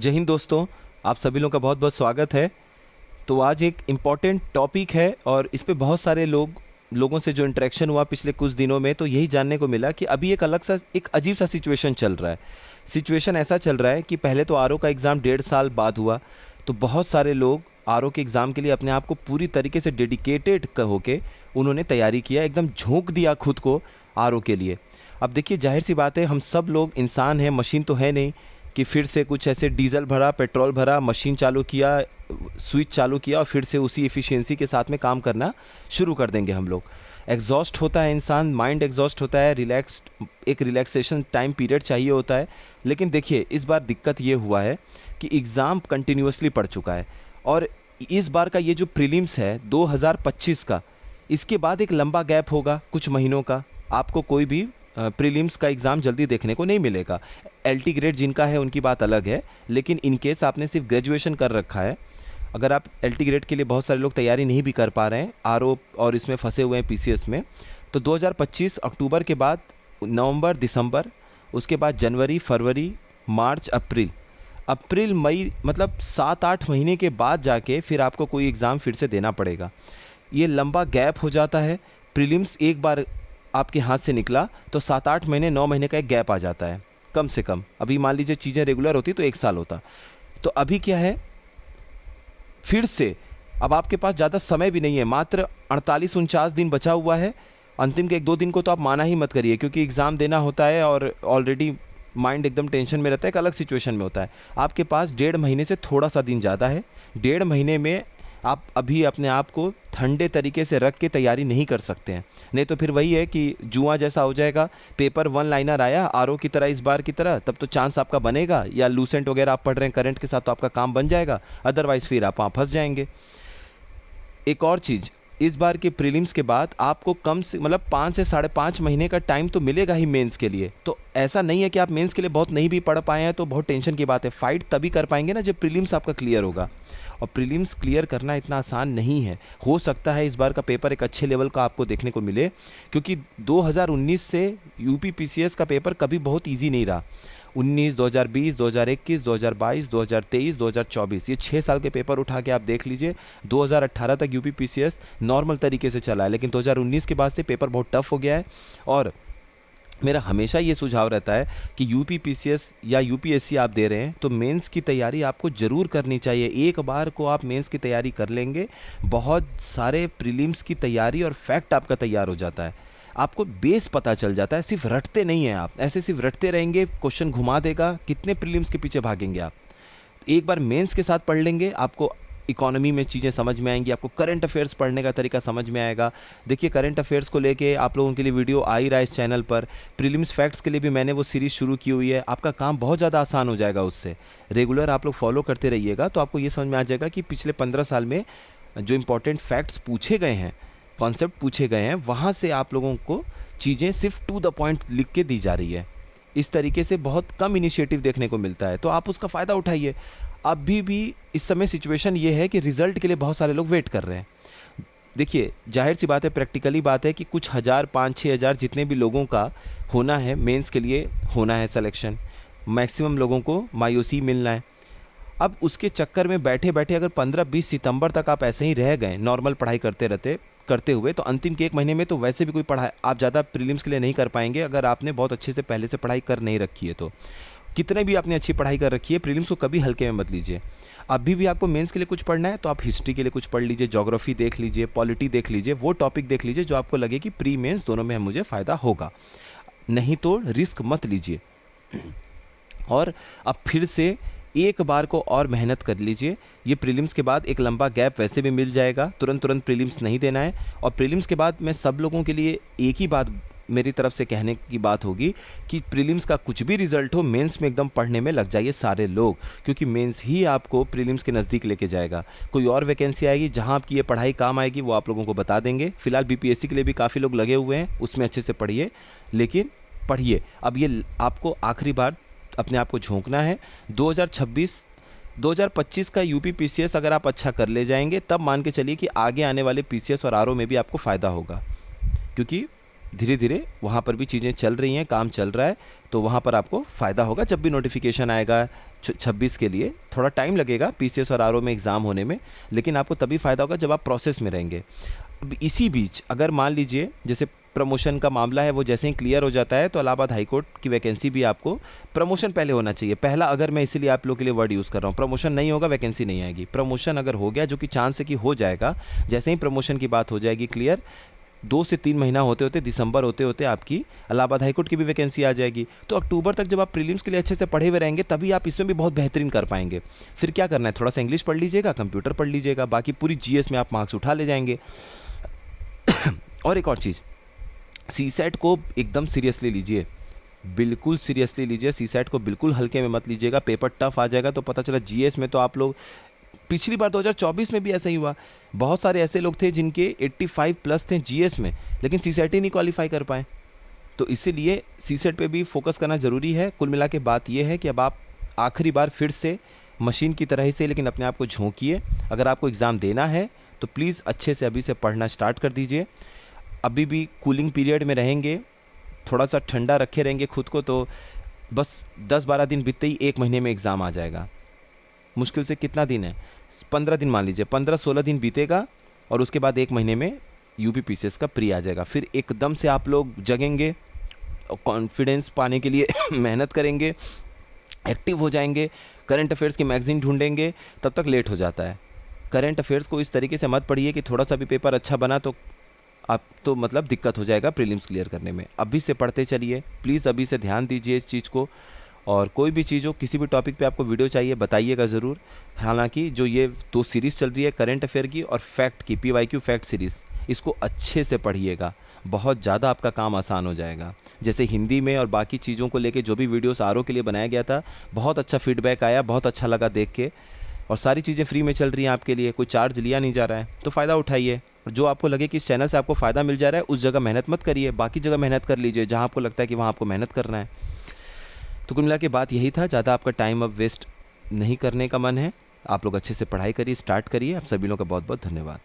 जय हिंद दोस्तों, आप सभी लोगों का बहुत बहुत स्वागत है। तो आज एक इम्पॉर्टेंट टॉपिक है और इस पे बहुत सारे लोगों से जो इंटरेक्शन हुआ पिछले कुछ दिनों में, तो यही जानने को मिला कि अभी एक अलग सा, एक अजीब सा सिचुएशन चल रहा है। सिचुएशन ऐसा चल रहा है कि पहले तो आरओ का एग्ज़ाम 1.5 साल बाद हुआ, तो बहुत सारे लोग आरओ के एग्ज़ाम के लिए अपने आप को पूरी तरीके से डेडिकेटेड होके उन्होंने तैयारी किया, एकदम झोंक दिया खुद को आरओ के लिए। अब देखिए, जाहिर सी बात है, हम सब लोग इंसान हैं, मशीन तो है नहीं कि फिर से कुछ ऐसे डीजल भरा, पेट्रोल भरा, मशीन चालू किया, स्विच चालू किया और फिर से उसी एफिशिएंसी के साथ में काम करना शुरू कर देंगे हम लोग। एग्जॉस्ट होता है इंसान, माइंड एग्जॉस्ट होता है, एक रिलैक्सेशन टाइम पीरियड चाहिए होता है। लेकिन देखिए, इस बार दिक्कत ये हुआ है कि एग्ज़ाम कंटिन्यूसली पड़ चुका है और इस बार का ये जो प्रीलिम्स है 2025 का, इसके बाद एक लंबा गैप होगा कुछ महीनों का। आपको कोई भी प्रीलिम्स का एग्ज़ाम जल्दी देखने को नहीं मिलेगा। एलटी ग्रेड जिनका है उनकी बात अलग है, लेकिन इन केस आपने सिर्फ ग्रेजुएशन कर रखा है, अगर आप एलटी ग्रेड के लिए बहुत सारे लोग तैयारी नहीं भी कर पा रहे हैं आरओ और इसमें फंसे हुए हैं पीसीएस में, तो 2025 अक्टूबर के बाद नवंबर, दिसंबर, उसके बाद जनवरी, फरवरी, मार्च, अप्रैल, मई, मतलब 7-8 महीने के बाद जाके फिर आपको कोई एग्ज़ाम फिर से देना पड़ेगा। ये लंबा गैप हो जाता है। प्रीलिम्स एक बार आपके हाथ से निकला तो 7-8 महीने, 9 महीने का एक गैप आ जाता है कम से कम। अभी मान लीजिए चीज़ें रेगुलर होती तो 1 साल होता। तो अभी क्या है, फिर से अब आपके पास ज़्यादा समय भी नहीं है, मात्र 48-49 दिन बचा हुआ है। अंतिम के 1-2 दिन को तो आप माना ही मत करिए, क्योंकि एग्ज़ाम देना होता है और ऑलरेडी माइंड एकदम टेंशन में रहता है, एक अलग सिचुएशन में होता है। आपके पास 1.5 महीने से थोड़ा सा दिन ज़्यादा है। 1.5 महीने में आप अभी अपने आप को ठंडे तरीके से रख के तैयारी नहीं कर सकते हैं, नहीं तो फिर वही है कि जुआ जैसा हो जाएगा। पेपर 1 लाइनर आया आरओ की तरह, इस बार की तरह, तब तो चांस आपका बनेगा, या लूसेंट वगैरह आप पढ़ रहे हैं करंट के साथ तो आपका काम बन जाएगा, अदरवाइज़ फिर आप वहाँ फंस जाएंगे। एक और चीज़, इस बार के प्रीलिम्स के बाद आपको कम से मतलब 5 से 5.5 महीने का टाइम तो मिलेगा ही मेंस के लिए। तो ऐसा नहीं है कि आप मेंस के लिए बहुत नहीं भी पढ़ पाए हैं तो बहुत टेंशन की बात है। फाइट तभी कर पाएंगे ना जब प्रीलिम्स आपका क्लियर होगा, और प्रीलिम्स क्लियर करना इतना आसान नहीं है। हो सकता है इस बार का पेपर एक अच्छे लेवल का आपको देखने को मिले, क्योंकि 2019 से यूपी पीसीएस का पेपर कभी बहुत ईजी नहीं रहा। 19, 2020, 2021, 2022, 2023, 2024, ये 6 साल के पेपर उठा के आप देख लीजिए। 2018 तक यूपी पीसीएस नॉर्मल तरीके से चला है, लेकिन 2019 के बाद से पेपर बहुत टफ हो गया है। और मेरा हमेशा ये सुझाव रहता है कि यूपी पीसीएस या यूपीएससी आप दे रहे हैं तो मेंस की तैयारी आपको ज़रूर करनी चाहिए। एक बार को आप मेंस की तैयारी कर लेंगे, बहुत सारे प्रीलिम्स की तैयारी और फैक्ट आपका तैयार हो जाता है, आपको बेस पता चल जाता है। सिर्फ रटते नहीं हैं आप, ऐसे सिर्फ रटते रहेंगे, क्वेश्चन घुमा देगा, कितने प्रीलिम्स के पीछे भागेंगे आप। एक बार मेंस के साथ पढ़ लेंगे, आपको इकोनॉमी में चीज़ें समझ में आएंगी, आपको करंट अफेयर्स पढ़ने का तरीका समझ में आएगा। देखिए, करंट अफेयर्स को लेके आप लोगों के लिए वीडियो आ ही रहा है इस चैनल पर। प्रीलिम्स फैक्ट्स के लिए भी मैंने वो सीरीज़ शुरू की हुई है। आपका काम बहुत ज़्यादा आसान हो जाएगा उससे। रेगुलर आप लोग फॉलो करते रहिएगा तो आपको ये समझ में आ जाएगा कि पिछले 15 साल में जो इंपॉर्टेंट फैक्ट्स पूछे गए हैं, कॉन्सेप्ट पूछे गए हैं, वहाँ से आप लोगों को चीज़ें सिर्फ टू द पॉइंट लिख के दी जा रही है। इस तरीके से बहुत कम इनिशिएटिव देखने को मिलता है, तो आप उसका फ़ायदा उठाइए। अभी भी इस समय सिचुएशन ये है कि रिज़ल्ट के लिए बहुत सारे लोग वेट कर रहे हैं। देखिए, जाहिर सी बात है, प्रैक्टिकली बात है कि कुछ हज़ार, 5-6 हज़ार जितने भी लोगों का होना है मेंस के लिए, होना है सिलेक्शन, मैक्सिमम लोगों को मायूसी मिलना है। अब उसके चक्कर में बैठे बैठे अगर 15-20 सितंबर तक आप ऐसे ही रह गए नॉर्मल पढ़ाई करते हुए, तो अंतिम के 1 महीने में तो वैसे भी कोई पढ़ाई आप ज़्यादा प्रीलिम्स के लिए नहीं कर पाएंगे, अगर आपने बहुत अच्छे से पहले से पढ़ाई कर नहीं रखी है तो। कितने भी आपने अच्छी पढ़ाई कर रखी है, प्रीलिम्स को कभी हल्के में मत लीजिए। अभी भी आपको मेंस के लिए कुछ पढ़ना है तो आप हिस्ट्री के लिए कुछ पढ़ लीजिए, ज्योग्राफी देख लीजिए, पॉलिटी देख लीजिए, वो टॉपिक देख लीजिए जो आपको लगे कि प्री मेंस दोनों में मुझे फ़ायदा होगा। नहीं तो रिस्क मत लीजिए और अब फिर से एक बार को और मेहनत कर लीजिए। ये प्रीलिम्स के बाद एक लंबा गैप वैसे भी मिल जाएगा, तुरंत प्रीलिम्स नहीं देना है। और प्रीलिम्स के बाद मैं सब लोगों के लिए एक ही बात मेरी तरफ से कहने की बात होगी कि प्रीलिम्स का कुछ भी रिजल्ट हो, मेंस में एकदम पढ़ने में लग जाइए सारे लोग, क्योंकि मेंस ही आपको प्रीलिम्स के नज़दीक लेके जाएगा। कोई और वैकेंसी आएगी जहां आपकी ये पढ़ाई काम आएगी, वो आप लोगों को बता देंगे। फिलहाल बीपीएससी के लिए भी काफ़ी लोग लगे हुए हैं, उसमें अच्छे से पढ़िए, लेकिन पढ़िए। अब ये आपको आखिरी बार अपने आप को झोंकना है। 2025 का यूपी पीसीएस अगर आप अच्छा कर ले जाएंगे, तब मान के चलिए कि आगे आने वाले पीसीएस और आरओ में भी आपको फ़ायदा होगा, क्योंकि धीरे धीरे वहाँ पर भी चीज़ें चल रही हैं, काम चल रहा है, तो वहाँ पर आपको फ़ायदा होगा। जब भी नोटिफिकेशन आएगा 26 के लिए थोड़ा टाइम लगेगा पीसीएस और आरओ में एग्ज़ाम होने में, लेकिन आपको तभी फ़ायदा होगा जब आप प्रोसेस में रहेंगे। अब इसी बीच अगर मान लीजिए जैसे प्रमोशन का मामला है, वो जैसे ही क्लियर हो जाता है तो इलाहाबाद हाई कोर्ट की वैकेंसी भी आपको, प्रमोशन पहले होना चाहिए पहला, अगर मैं इसीलिए आप लोगों के लिए वर्ड यूज़ कर रहा हूँ, प्रमोशन नहीं होगा वैकेंसी नहीं आएगी। प्रमोशन अगर हो गया, जो कि चांस है कि हो जाएगा, जैसे ही प्रमोशन की बात हो जाएगी क्लियर, 2 से 3 महीना होते होते, दिसंबर होते होते आपकी इलाहाबाद हाईकोर्ट की भी वैकेंसी आ जाएगी। तो अक्टूबर तक जब आप प्रीलिम्स के लिए अच्छे से पढ़े हुए रहेंगे तभी आप इसमें भी बहुत बेहतरीन कर पाएंगे। फिर क्या करना है, थोड़ा सा इंग्लिश पढ़ लीजिएगा, कंप्यूटर पढ़ लीजिएगा, बाकी पूरी जीएस में आप मार्क्स उठा ले जाएंगे। और एक और चीज़, सीसेट को एकदम सीरियसली लीजिए, बिल्कुल सीरियसली लीजिए, सीसेट को बिल्कुल हल्के में मत लीजिएगा। पेपर टफ आ जाएगा तो पता चला जीएस में तो आप लोग, पिछली बार 2024 में भी ऐसा ही हुआ, बहुत सारे ऐसे लोग थे जिनके 85 प्लस थे जीएस में, लेकिन सीसेट ही नहीं क्वालिफाई कर पाए। तो इसीलिए सीसेट पे भी फोकस करना ज़रूरी है। कुल मिला के बात यह है कि अब आप आखिरी बार फिर से मशीन की तरह ही से, लेकिन अपने आप को झोंकिए। अगर आपको एग्ज़ाम देना है तो प्लीज़ अच्छे से अभी से पढ़ना स्टार्ट कर दीजिए। अभी भी कूलिंग पीरियड में रहेंगे, थोड़ा सा ठंडा रखे रहेंगे खुद को, तो बस 10-12 दिन बीतते ही 1 महीने में एग्ज़ाम आ जाएगा। मुश्किल से कितना दिन है, 15 दिन मान लीजिए, 15-16 दिन बीतेगा और उसके बाद 1 महीने में यूपी पीसीएस का प्री आ जाएगा। फिर एकदम से आप लोग जगेंगे, कॉन्फिडेंस पाने के लिए मेहनत करेंगे, एक्टिव हो जाएंगे, करंट अफेयर्स की मैगज़ीन ढूंढेंगे, तब तक लेट हो जाता है। करंट अफेयर्स को इस तरीके से मत पढ़िए कि थोड़ा सा भी पेपर अच्छा बना तो आप तो मतलब दिक्कत हो जाएगा प्रीलिम्स क्लियर करने में। अभी से पढ़ते चलिए प्लीज़, अभी से ध्यान दीजिए इस चीज़ को। और कोई भी चीज़ हो, किसी भी टॉपिक पे आपको वीडियो चाहिए बताइएगा ज़रूर। हालांकि जो ये 2 सीरीज़ चल रही है करंट अफेयर की और फैक्ट की, PYQ फैक्ट सीरीज़, इसको अच्छे से पढ़िएगा, बहुत ज़्यादा आपका काम आसान हो जाएगा। जैसे हिंदी में और बाकी चीज़ों को लेके जो भी वीडियोस आरओ के लिए बनाया गया था, बहुत अच्छा फीडबैक आया, बहुत अच्छा लगा देख के। और सारी चीज़ें फ्री में चल रही हैं आपके लिए, कोई चार्ज लिया नहीं जा रहा है, तो फ़ायदा उठाइए। और जो आपको लगे कि इस चैनल से आपको फ़ायदा मिल जा रहा है, उस जगह मेहनत मत करिए, बाकी जगह मेहनत कर लीजिए जहाँ आपको लगता है कि वहाँ आपको मेहनत करना है। तो कुल मिला के बात यही था, ज़्यादा आपका टाइम अब वेस्ट नहीं करने का मन है। आप लोग अच्छे से पढ़ाई करिए, स्टार्ट करिए। आप सभी लोगों का बहुत बहुत धन्यवाद।